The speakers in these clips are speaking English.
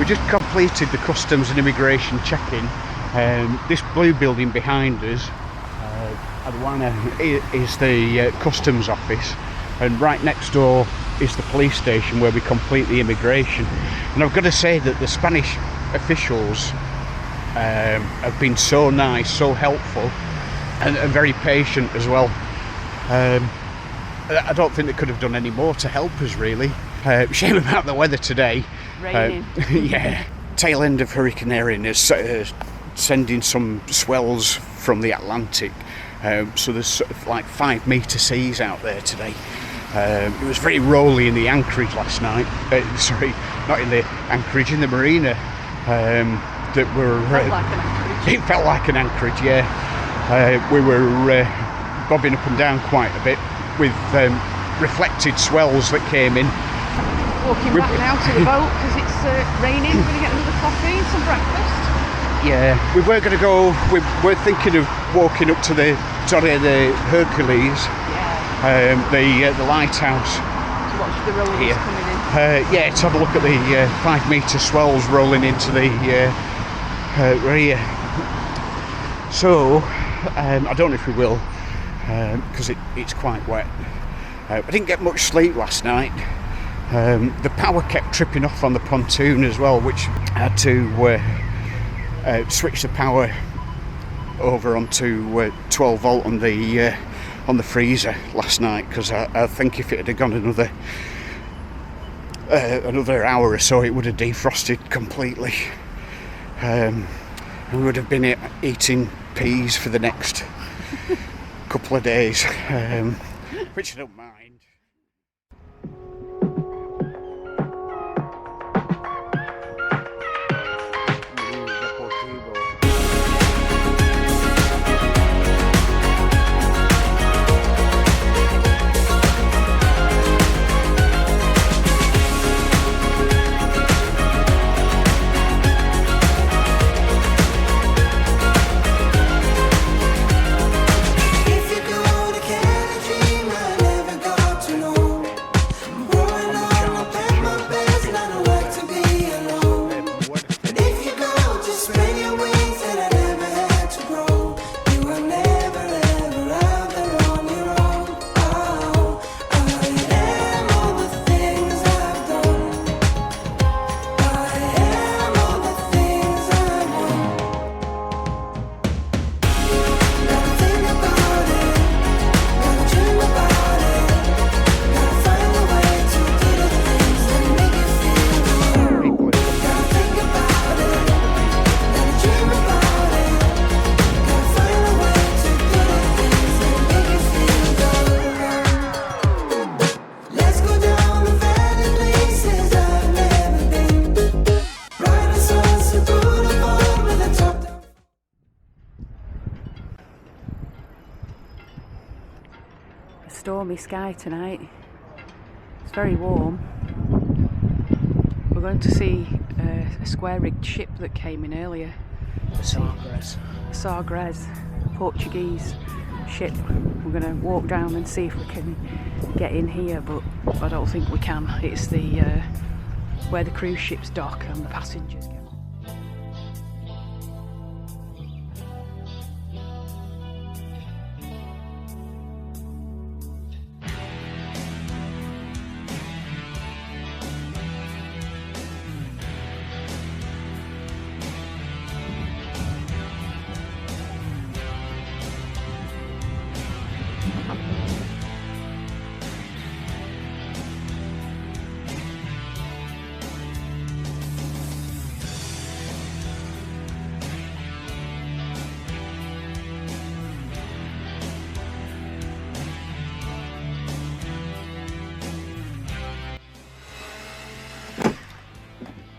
just completed the customs and immigration check-in. This blue building behind us, Aduana, is the customs office, and right next door is the police station where we complete the immigration. And I've got to say that the Spanish officials have been so nice, so helpful, and very patient as well. I don't think they could have done any more to help us, really. Shame about the weather today. Raining. Yeah. Tail end of Hurricane Erin is sending some swells from the Atlantic. So there's sort of like 5 metre seas out there today. It was very rolly in the anchorage last night. Sorry, not in the anchorage, in the marina. That were. It felt like an anchorage, yeah. We were bobbing up and down quite a bit with reflected swells that came in. Walking back now to the boat because it's raining. We're going to get another coffee and some breakfast. Yeah, we were going to go. We're thinking of walking up to the Torre de Hercules, the lighthouse. To watch the rollers here. Coming in. Yeah, to have a look at the 5 metre swells rolling into the rear. So I don't know if we will, because it's quite wet. I didn't get much sleep last night. The power kept tripping off on the pontoon as well, which I had to switch the power over onto 12 volt on the freezer last night, because I think if it had gone another hour or so, it would have defrosted completely. We would have been eating peas for the next couple of days, which I don't mind. Stormy sky tonight. It's very warm. We're going to see a square-rigged ship that came in earlier. Sagres, Portuguese ship. We're going to walk down and see if we can get in here, but I don't think we can. It's the where the cruise ships dock and the passengers go.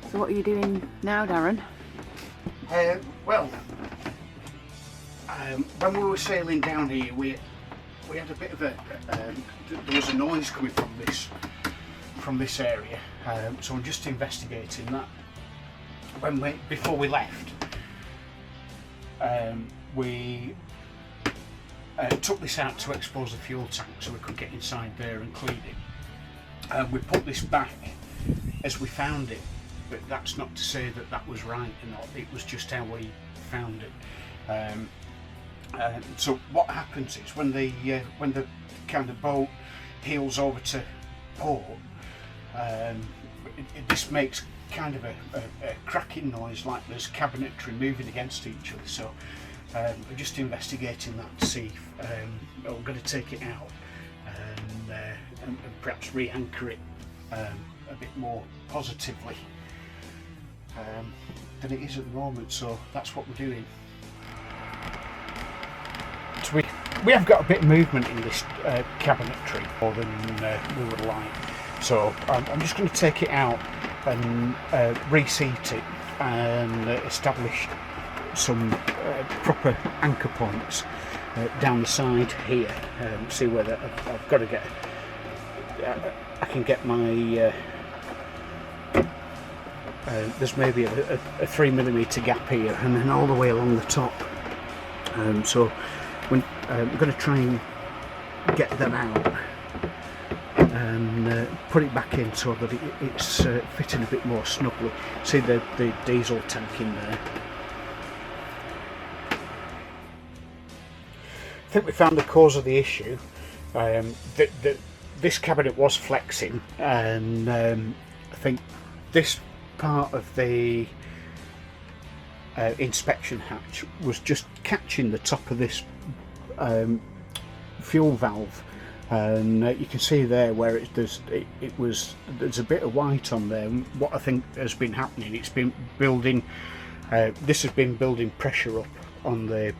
So what are you doing now, Darren? When we were sailing down here, we had a bit of there was a noise coming from this area, so I'm just investigating that. Before we left, we took this out to expose the fuel tank so we could get inside there and clean it. We put this back as we found it, but that's not to say that that was right or not. It was just how we found it. So what happens is when the kind of boat heels over to port, this makes kind of a cracking noise, like there's cabinetry moving against each other. So we're just investigating that to see if we're going to take it out and perhaps re-anchor it a bit more positively than it is at the moment. So that's what we're doing. So we have got a bit of movement in this cabinetry more than we would like. So I'm just going to take it out and reseat it and establish some proper anchor points down the side here. See whether I've got to get. I can get my. There's maybe a 3mm gap here, and then all the way along the top. So when I'm going to try and get them out and put it back in so that it's fitting a bit more snugly. See the diesel tank in there. I think we found the cause of the issue. This cabinet was flexing, and I think this part of the inspection hatch was just catching the top of this fuel valve, and you can see there where there's a bit of white on there. And what I think has been happening, it's been building. This has been building pressure up on the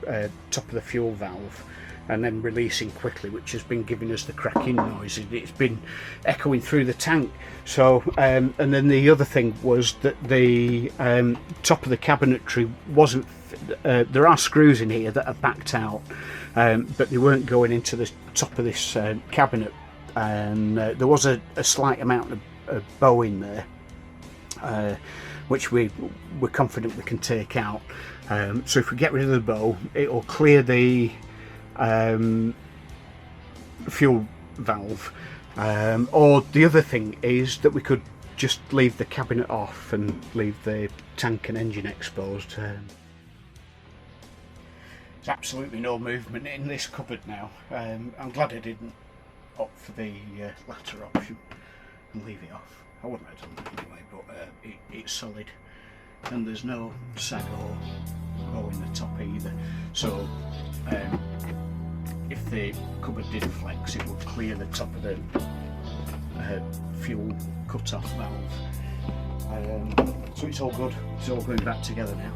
top of the fuel valve, and then releasing quickly, which has been giving us the cracking noise. It's been echoing through the tank. So, and then the other thing was that the top of the cabinetry wasn't. There are screws in here that are backed out, but they weren't going into the top of this cabinet, and there was a slight amount of bow in there, which we're confident we can take out. So if we get rid of the bow, it'll clear the fuel valve, or the other thing is that we could just leave the cabinet off and leave the tank and engine exposed. There's absolutely no movement in this cupboard now. I'm glad I didn't opt for the latter option and leave it off. I wouldn't have done that anyway, but it's solid and there's no sag or hole in the top either. So if the cupboard did flex, it would clear the top of the fuel cut-off valve. So it's all good. It's all going back together now.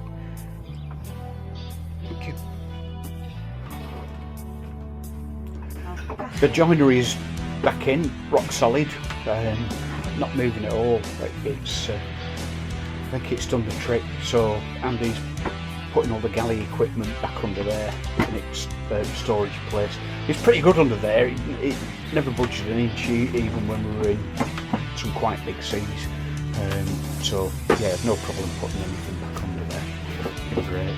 Thank you. The joinery is back in, rock solid, not moving at all. It's I think it's done the trick. So Andy's putting all the galley equipment back under there in its storage place. It's pretty good under there. It never budged an inch, even when we were in some quite big seas. So yeah, no problem putting anything back under there. Great.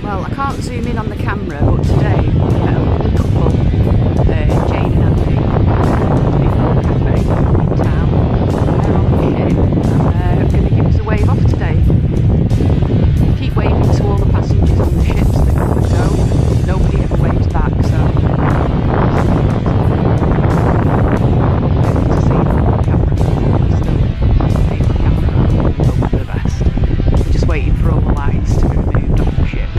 Well, I can't zoom in on the camera, but today we met a lovely couple, Jane and Andy, at the cafe in town. They're on the ship and they're going to give us a wave off today. Keep waving to all the passengers on the ships that come and go. Nobody ever waves back, so to see them on the camera. Still keep the camera on and hope for the best. We're just waiting for all the lines to be removed off the ship.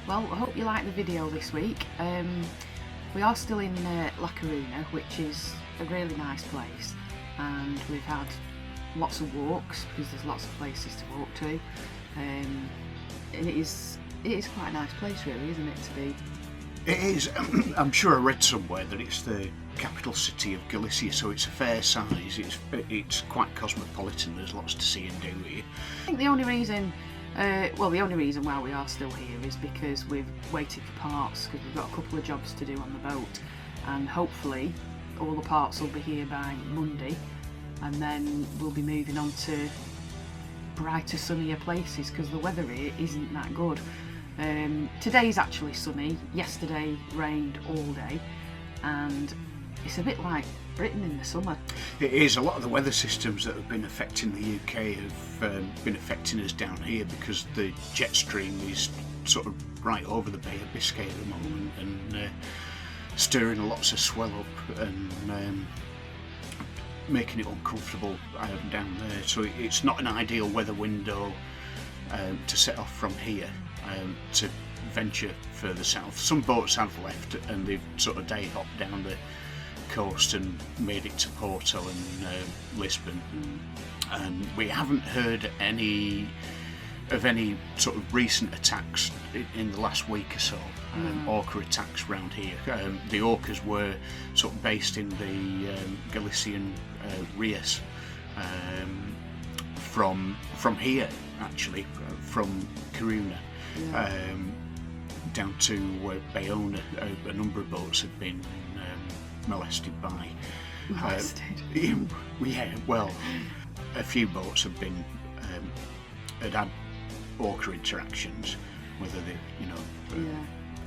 Well, I hope you liked the video this week. We are still in A Coruña, which is a really nice place, and we've had lots of walks because there's lots of places to walk to, and it is quite a nice place, really, isn't it, to be? It is. I'm sure I read somewhere that it's the capital city of Galicia, so it's a fair size. It's quite cosmopolitan. There's lots to see and do here. I think the only reason why we are still here is because we've waited for parts, because we've got a couple of jobs to do on the boat, and hopefully all the parts will be here by Monday, and then we'll be moving on to brighter, sunnier places, because the weather here isn't that good. Today's actually sunny. Yesterday rained all day, and it's a bit like Britain in the summer. It is. A lot of the weather systems that have been affecting the UK have been affecting us down here, because the jet stream is sort of right over the Bay of Biscay at the moment, and stirring lots of swell up and making it uncomfortable down there. So it's not an ideal weather window to set off from here to venture further south. Some boats have left and they've sort of day hopped down the coast and made it to Porto and Lisbon, and we haven't heard any sort of recent attacks in the last week or so, orca attacks around here. The orcas were sort of based in the Galician Rias, from here actually, from Coruña, down to Bayona. A number of boats have been molested by. Yeah, well, a few boats have been had orca interactions, whether they,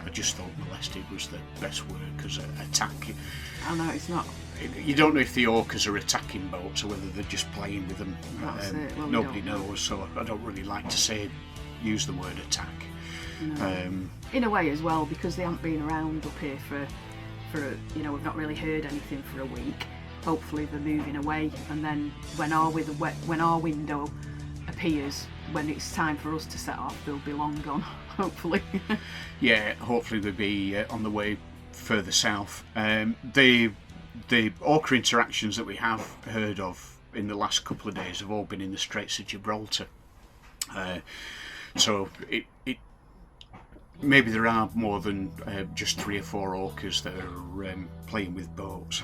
I just thought molested was the best word, because attack. I know it's not. You don't know if the orcas are attacking boats or whether they're just playing with them. That's it. Well, nobody knows, so I don't really like to use the word attack. No. In a way as well, because they haven't been around up here for we've not really heard anything for a week. Hopefully they're moving away, and then when our window appears, when it's time for us to set off, they'll be long gone. Hopefully. Yeah, hopefully they'll be on the way further south. The orca interactions that we have heard of in the last couple of days have all been in the Straits of Gibraltar. So it maybe there are more than just 3 or 4 orcas that are playing with boats.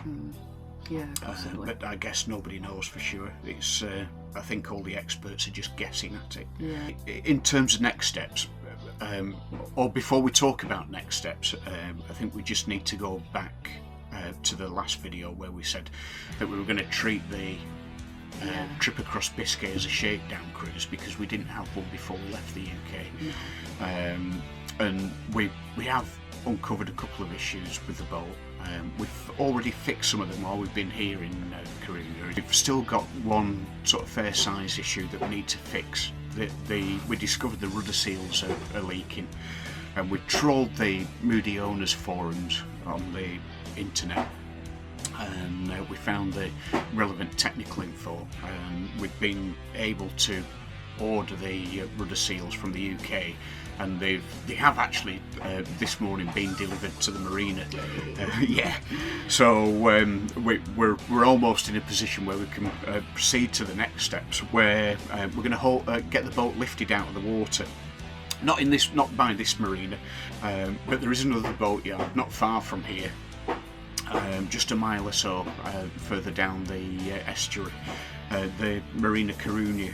Yeah, possibly. But I guess nobody knows for sure. It's I think all the experts are just guessing at it. Yeah. In terms of next steps, or before we talk about next steps, I think we just need to go back to the last video where we said that we were going to treat the trip across Biscay as a shakedown cruise, because we didn't have one before we left the UK. And we have uncovered a couple of issues with the boat. We've already fixed some of them while we've been here in Coruña. We've still got one sort of fair size issue that we need to fix. We discovered the rudder seals are leaking, and we trawled the Moody Owners forums on the internet, and we found the relevant technical info, and we've been able to order the rudder seals from the UK, and they have actually this morning been delivered to the marina. So we're almost in a position where we can proceed to the next steps, where we're going to get the boat lifted out of the water. Not by this marina, but there is another boatyard not far from here, just a mile or so further down the estuary, the Marina Coruña,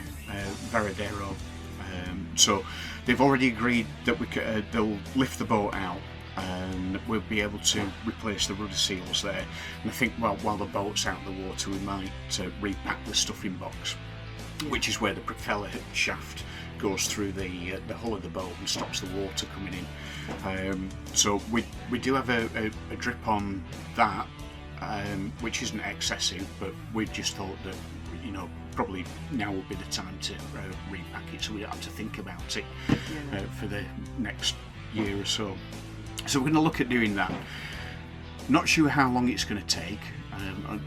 Varadero. So they've already agreed that they'll lift the boat out, and we'll be able to replace the rudder seals there. And I think while the boat's out of the water, we might repack the stuffing box, which is where the propeller shaft goes through the hull of the boat and stops the water coming in. So we do have a drip on that, which isn't excessive, but we just thought that probably now would be the time to repack it, so we don't have to think about it for the next year or so. So we're going to look at doing that. Not sure how long it's going to take,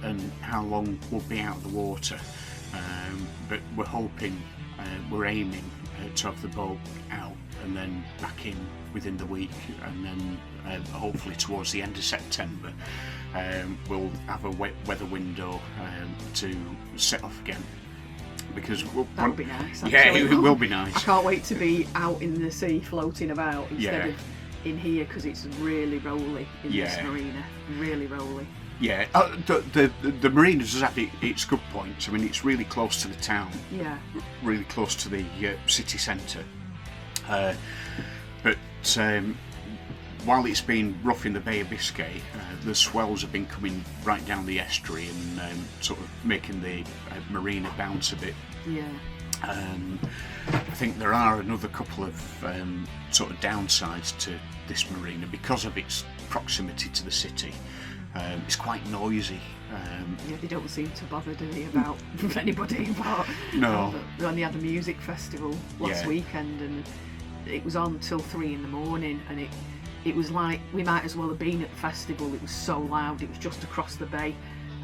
and how long we'll be out of the water, but we're hoping, we're aiming to have the boat out and then back in within the week, and then hopefully towards the end of September we'll have a weather window to set off again, because that would be nice. Yeah, it will be nice. I can't wait to be out in the sea floating about instead of in here, because it's really rolly in this marina, really rolly. Yeah, the marina does have its good points. I mean, it's really close to the town. Yeah. Really close to the city centre. But while it's been rough in the Bay of Biscay, the swells have been coming right down the estuary and sort of making the marina bounce a bit. Yeah. I think there are another couple of sort of downsides to this marina because of its proximity to the city. It's quite noisy. Yeah, they don't seem to bother, do they, about anybody about. No. When they had the music festival last weekend, and it was on till 3 in the morning, and it was like we might as well have been at the festival. It was so loud. It was just across the bay,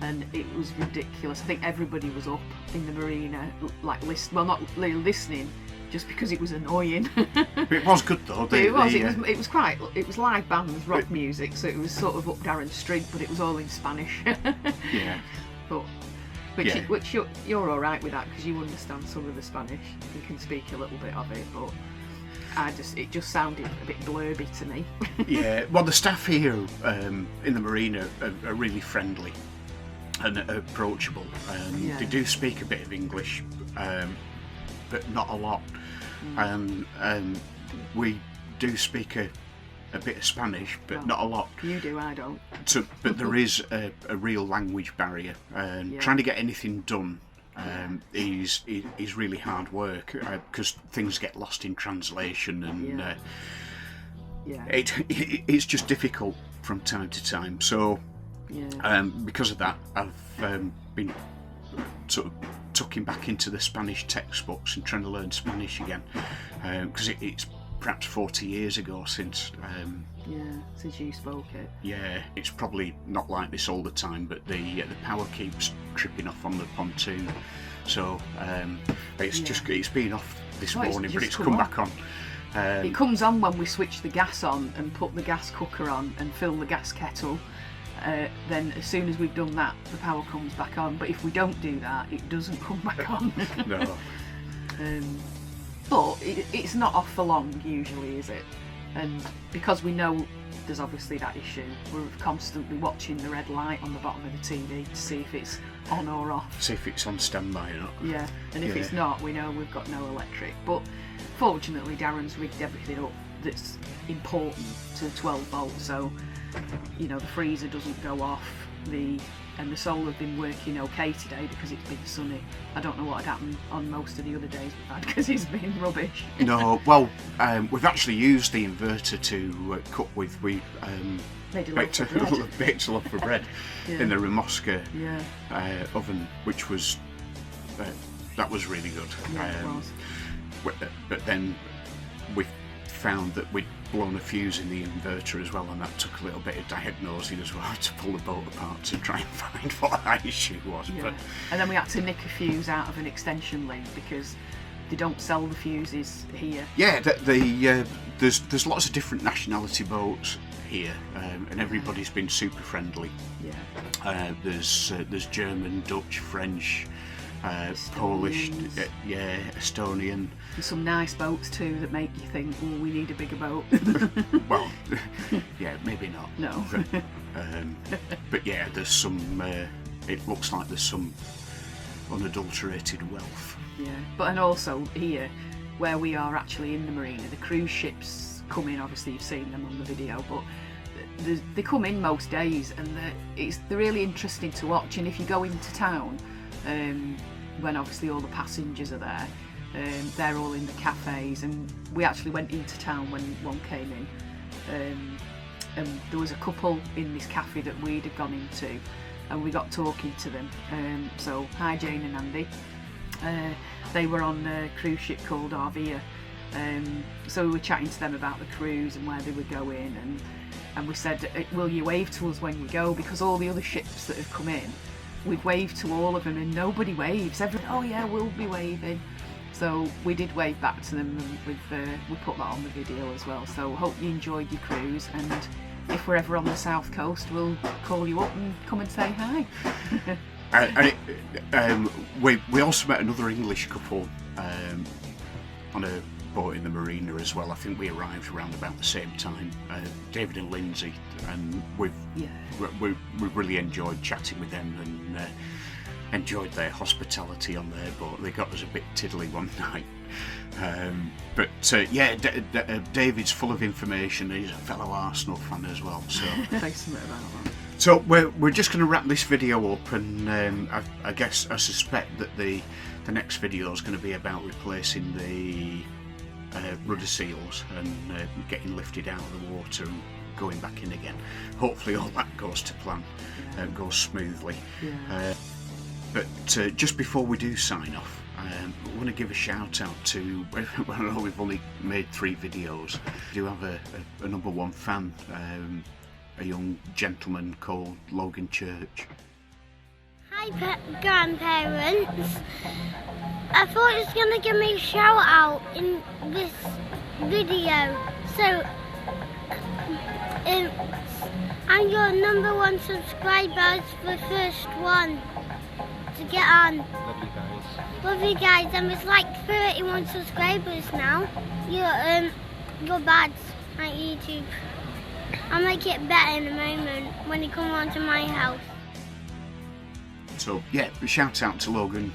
and it was ridiculous. I think everybody was up in the marina, like not really listening, just because it was annoying. It was good though. It was live bands, rock music, so it was sort of up Darren Street, but it was all in Spanish. Yeah. Which you're all right with that, because you understand some of the Spanish. You can speak a little bit of it, but it just sounded a bit blurby to me. Yeah. Well, the staff here in the marina are really friendly and approachable. They do speak a bit of English, but not a lot. And we do speak a a bit of Spanish, but Well, not a lot. You do, I don't. So, but there is a real language barrier. Trying to get anything done is really hard work because things get lost in translation, and it's just difficult from time to time. So because of that, I've been sort of tucking back into the Spanish textbooks and trying to learn Spanish again, because it's perhaps 40 years ago since since you spoke it. Yeah, it's probably not like this all the time, but the power keeps tripping off on the pontoon, so it's been off this morning, but it's come back on. It comes on when we switch the gas on and put the gas cooker on and fill the gas kettle. Then as soon as we've done that, the power comes back on, but if we don't do that, it doesn't come back on. No. But it's not off for long usually, is it? And because we know there's obviously that issue, we're constantly watching the red light on the bottom of the TV to see if it's on or off. See if it's on standby or not. Yeah, and if it's not, we know we've got no electric. But fortunately, Darren's rigged everything up that's important to 12 volts, so the freezer doesn't go off. And the solar's been working okay today because it's been sunny. I don't know what had happened on most of the other days we've had because it's been rubbish. No, well, we've actually used the inverter to cook with. We baked a loaf of bread in the Ramoska oven, which was that was really good. Yeah, it was. But then we found that we'd blown a fuse in the inverter as well, and that took a little bit of diagnosing as well to pull the boat apart to try and find what our issue was. Yeah. But and then we had to nick a fuse out of an extension link because they don't sell the fuses here. Yeah, there's lots of different nationality boats here, and everybody's been super friendly. Yeah. There's German, Dutch, French, Polish, Estonian. There's some nice boats too that make you think, oh, we need a bigger boat. Well, yeah, maybe not. No. But yeah, there's some. It looks like there's some unadulterated wealth. Yeah, and also here, where we are actually in the marina, the cruise ships come in. Obviously, you've seen them on the video, but they come in most days, and they're really interesting to watch. And if you go into town, when obviously all the passengers are there, they're all in the cafes, and we actually went into town when one came in, and there was a couple in this cafe that we'd have gone into, and we got talking to them. So hi Jane and Andy. They were on a cruise ship called Arvia, so we were chatting to them about the cruise and where they were going, and we said, will you wave to us when you go, because all the other ships that have come in, we've waved to all of them and nobody waves. Everyone, oh yeah, we'll be waving. So we did wave back to them, and we put that on the video as well. So hope you enjoyed your cruise, and if we're ever on the south coast, we'll call you up and come and say hi. We also met another English couple on a boat in the marina as well. I think we arrived around about the same time, David and Lindsay, and we've really enjoyed chatting with them, and enjoyed their hospitality on their boat. They got us a bit tiddly one night, but David's full of information. He's a fellow Arsenal fan as well, so Thanks a bit about that. So we're just going to wrap this video up, and I suspect that the next video is going to be about replacing the rudder seals and getting lifted out of the water and going back in again. Hopefully all that goes to plan, goes smoothly. Yeah. But just before we do sign off, I want to give a shout out to, I know we've only made 3 videos, we do have a number 1 fan, a young gentleman called Logan Church. Hi grandparents. I thought it was going to give me a shout out in this video. So I'm your number 1 subscriber, the first one to get on. Love you guys. And there's like 31 subscribers now. You're bad at YouTube. I'll make it better in a moment when you come on to my house. So yeah, shout out to Logan.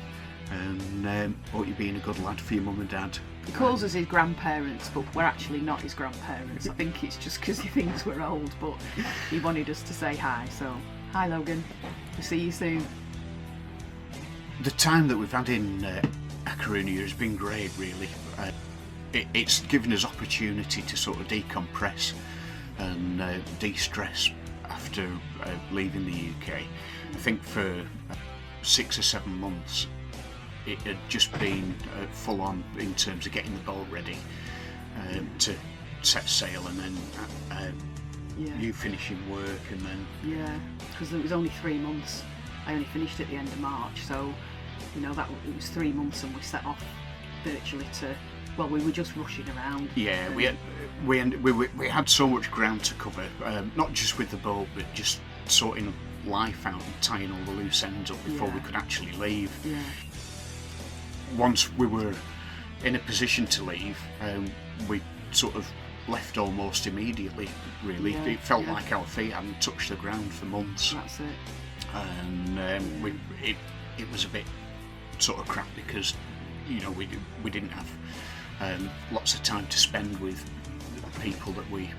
and hope you're being a good lad for your mum and dad. He calls us his grandparents, but we're actually not his grandparents. I think it's just because he thinks we're old, but he wanted us to say hi. So, hi Logan, we'll see you soon. The time that we've had in A Coruña has been great, really. It's given us opportunity to sort of decompress and de-stress after leaving the UK. I think for 6 or 7 months it had just been full on in terms of getting the boat ready to set sail, and then you finishing work, and then because it was only 3 months. I only finished at the end of March, so you know that it was 3 months, and we set off virtually to. Well, we were just rushing around. Yeah, we had so much ground to cover, not just with the boat, but just sorting life out and tying all the loose ends up before we could actually leave. Yeah. Once we were in a position to leave, we sort of left almost immediately, really. Yeah, it felt like our feet hadn't touched the ground for months. That's it. And it was a bit sort of crap because, you know, we didn't have lots of time to spend with people that we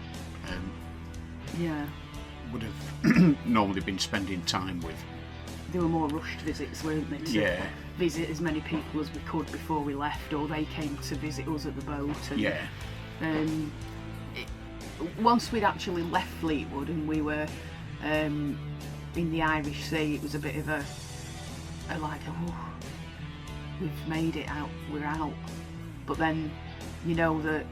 would have normally been spending time with. There were more rushed visits, weren't they? To visit as many people as we could before we left, or they came to visit us at the boat. And, once we'd actually left Fleetwood and we were in the Irish Sea, it was a bit of a like, oh, we've made it out, we're out. But then, you know that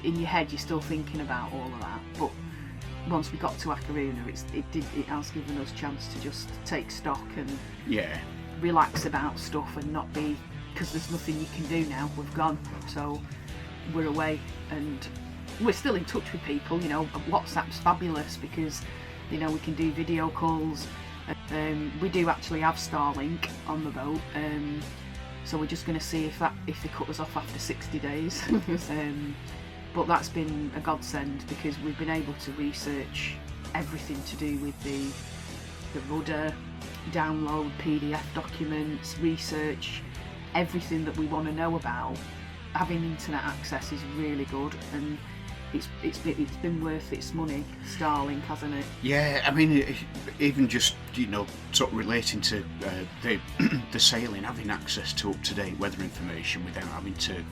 in your head you're still thinking about all of that. But once we got to A Coruña, it has given us a chance to just take stock and relax about stuff and not be, because there's nothing you can do now. We've gone, so we're away, and we're still in touch with people. You know, WhatsApp's fabulous because, you know, we can do video calls. We do actually have Starlink on the boat. So we're just going to see if they cut us off after 60 days. But that's been a godsend because we've been able to research everything to do with the rudder, download PDF documents, research everything that we want to know about. Having internet access is really good, and it's been worth its money, Starlink, hasn't it? Yeah, I mean, even just, you know, sort of relating to the sailing, having access to up-to-date weather information without having to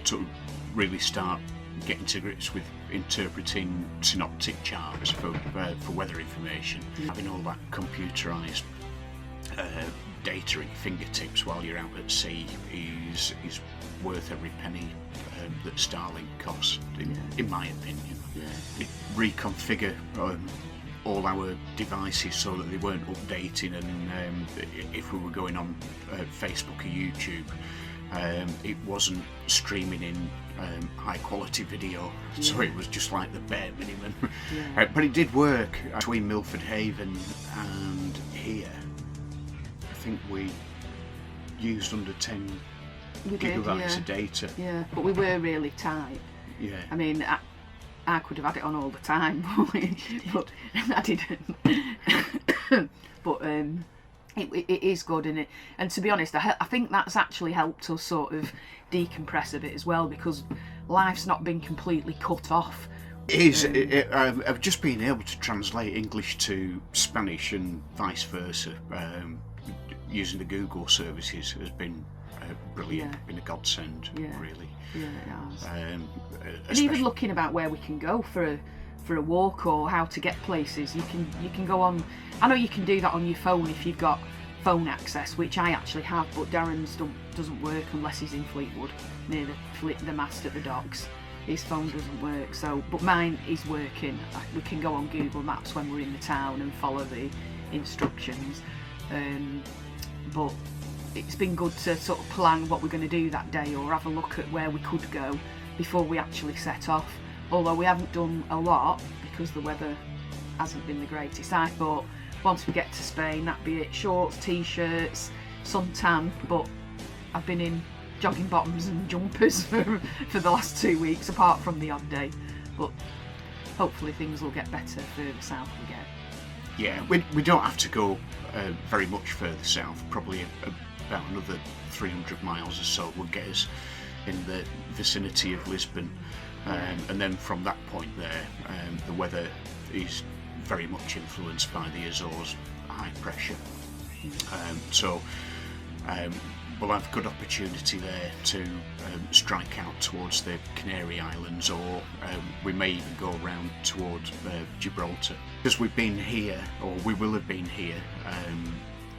sort of really start getting to grips with interpreting synoptic charts for weather information. Having all that computerised data at your fingertips while you're out at sea is worth every penny that Starlink costs, in my opinion. It reconfigure all our devices so that they weren't updating, and if we were going on Facebook or YouTube, it wasn't streaming in high quality video, so it was just like the bare minimum. But it did work between Milford Haven and here. I think we used under 10 gigabytes of data. Yeah, but we were really tight. Yeah. I mean, I could have had it on all the time, but I didn't. But it is good, isn't it? And to be honest, I think that's actually helped us sort of decompress a bit as well, because life's not been completely cut off. It is. I've just been able to translate English to Spanish and vice versa using the Google services has been brilliant. Been a godsend, really. Yeah, it has. And even looking about where we can go for a walk or how to get places, you can go on. I know you can do that on your phone if you've got phone access, which I actually have, but Darren's doesn't work unless he's in Fleetwood near the mast at the docks. His phone doesn't work, so but mine is working. We can go on Google Maps when we're in the town and follow the instructions. But it's been good to sort of plan what we're going to do that day, or have a look at where we could go before we actually set off. Although we haven't done a lot because the weather hasn't been the greatest. I thought once we get to Spain, that'd be it. Shorts, t-shirts, suntan, but I've been in jogging bottoms and jumpers for the last 2 weeks, apart from the odd day. But hopefully things will get better further south we get. Yeah, we don't have to go very much further south, probably about another 300 miles or so, would get us in the vicinity of Lisbon. And then from that point there, the weather is very much influenced by the Azores high pressure. So we'll have good opportunity there to strike out towards the Canary Islands, or we may even go around towards Gibraltar, because we've been here, or we will have been here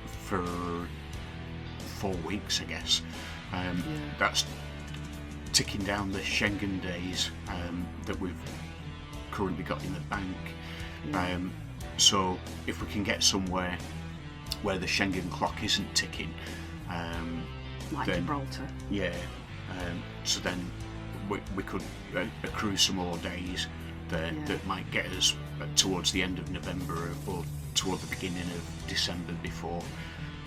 for 4 weeks, I guess. That's ticking down the Schengen days that we've currently got in the bank. So if we can get somewhere where the Schengen clock isn't ticking, like then, Gibraltar. Yeah. So then we could accrue some more days there that might get us towards the end of November or toward the beginning of December before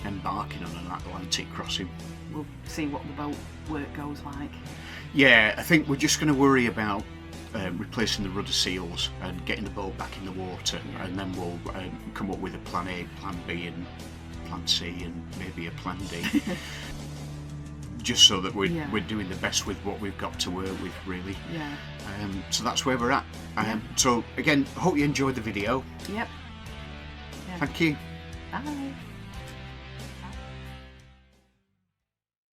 embarking on an Atlantic crossing. We'll see what the boat work goes like. Yeah, I think we're just going to worry about replacing the rudder seals and getting the boat back in the water, and then we'll come up with a plan A, plan B and plan C and maybe a plan D. Just so that we're doing the best with what we've got to work with, really. So that's where we're at. So again, hope you enjoyed the video. Yep. Thank you. Bye.